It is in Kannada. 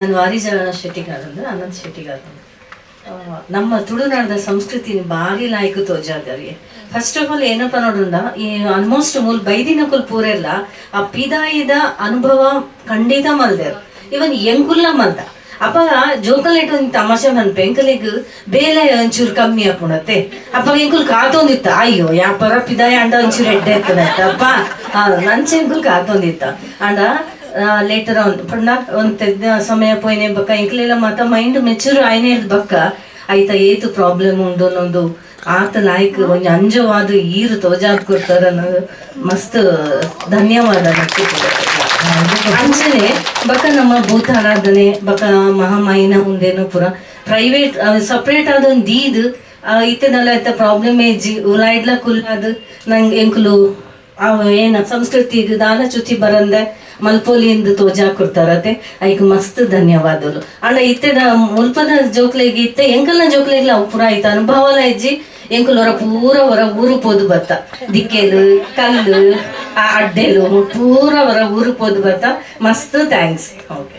ನಾನು ವಾರಿಜ ಶೆಟ್ಟಿಗಾರ್ ಅಂದ್ರೆ ಅನಂತ್ ಶೆಟ್ಟಿಗಾರ್ ನಮ್ಮ ತುಳುನಾಡದ ಸಂಸ್ಕೃತಿ ಬಾರಿ ಲಾಯ್ಕು ತೋಜಾದರಿಗೆ. ಫಸ್ಟ್ ಆಫ್ ಆಲ್ ಏನಪ್ಪ ನೋಡ್ರಂಡ ಈ ಆಲ್ಮೋಸ್ಟ್ ಮೂಲ್ ಬೈದಿನಕುಲ್ ಪೂರೆಲ್ಲ ಆ ಪಿದಾಯಿದ ಅನುಭವ ಖಂಡಿತ ಮಲ್ದೇರು ಇವನ್ ಎಂಕುಲ್ಲ ಮಲ್ದ ಅಪ್ಪ ಜೋಕಲೇಟ್ ಒಂದು ತಮಾಷೆ ಮನ್ಪೆ ಎಂಕಲಿಗ್ ಬೇಲೆ ಒಂಚೂರು ಕಮ್ಮಿ ಹಾಕೊಂಡತ್ತೆ ಅಪ್ಪ ಎಂಕುಲ್ ಕಾತೊಂದಿತ್ತ ಅಯ್ಯೋ ಯಾಪರ ಪಿದಾಯ ಅಂಡ ಒಂಚೂರು ಎಡ್ಡೆ ಇರ್ತದತ್ತ ಅಪ್ಪ ನಂಚೆ ಎಂಕುಲ್ ಕಾತೊಂದಿತ್ತ ಅಂಡ ಲೇಟರ್ ಆನ್ ಪಂಡ ಒಂದು ಸಮಯ ಪೋಯ್ನೆ ಬಕ್ಕ ಇಂಕ್ಲೆಲ್ಲ ಮಾತ ಮೈಂಡ್ ಮೆಚೂರ್ ಆಯ್ನೆ ಬಕ್ಕ ಆಯ್ತಾ ಏತು ಪ್ರಾಬ್ಲಮ್ ಉಂಡು ಅನ್ನೊಂದು ಆತ ಲಾಯ್ಕ್ ಒಂಜಿ ಅಂಜವಾದ ಈರು ತೋಜಾದ್ ಕೊಡ್ತಾರ ಅನ್ನೋದು ಮಸ್ತ್ ಧನ್ಯವಾದ. ಅಂಚನೆ ಬಕ್ಕ ನಮ್ಮ ಭೂತಾರಾಧನೆ ಬಕ್ಕ ಮಹಾಮಾಯಿನ ಮುಂದೇನು ಪುರ ಪ್ರೈವೇಟ್ ಸಪ್ರೇಟ್ ಆದ ಒಂದು ದೀದ್ ಇತ್ತದಲ್ಲ ಆಯ್ತಾ ಪ್ರಾಬ್ಲಮ್ ಏಜಿ ಉಲಾಯ್ಡ್ಲ ಕುಲ್ಲಾದ್ ನಂಗೆ ಎಂಕುಲು ಏನ ಸಂಸ್ಕೃತಿ ದಾನ ಚುಚ್ಚಿ ಬರಂದೆ ಮಲ್ಪೋಲಿಯಿಂದ ತೋಜಾ ಕೊಡ್ತಾರತೆ ಐಕ್ ಮಸ್ತ್ ಧನ್ಯವಾದಗಳು ಅಂಡ ಇತ್ತೆದ ಮುಲ್ಪದ ಜೋಕ್ಲೆಗೆ ಇತ್ತೆ ಎಂಕಲ್ನ ಜೋಕ್ಲೆಗ್ಲ ಅವು ಪೂರ ಆಯ್ತು ಅನುಭವಲ ಹೆಜ್ಜಿ ಎಂಕುಲ್ ಹೊರ ಪೂರ ಹೊರ ಊರು ಪೋದು ಬತ್ತ ದಿಕ್ಕೆಲು ಕಲ್ಲು ಆ ಅಡ್ಡೆಲು ಪೂರ ಹೊರ ಊರು ಪೋದು ಬತ್ತ ಮಸ್ತ್ ಥ್ಯಾಂಕ್ಸ್. ಓಕೆ.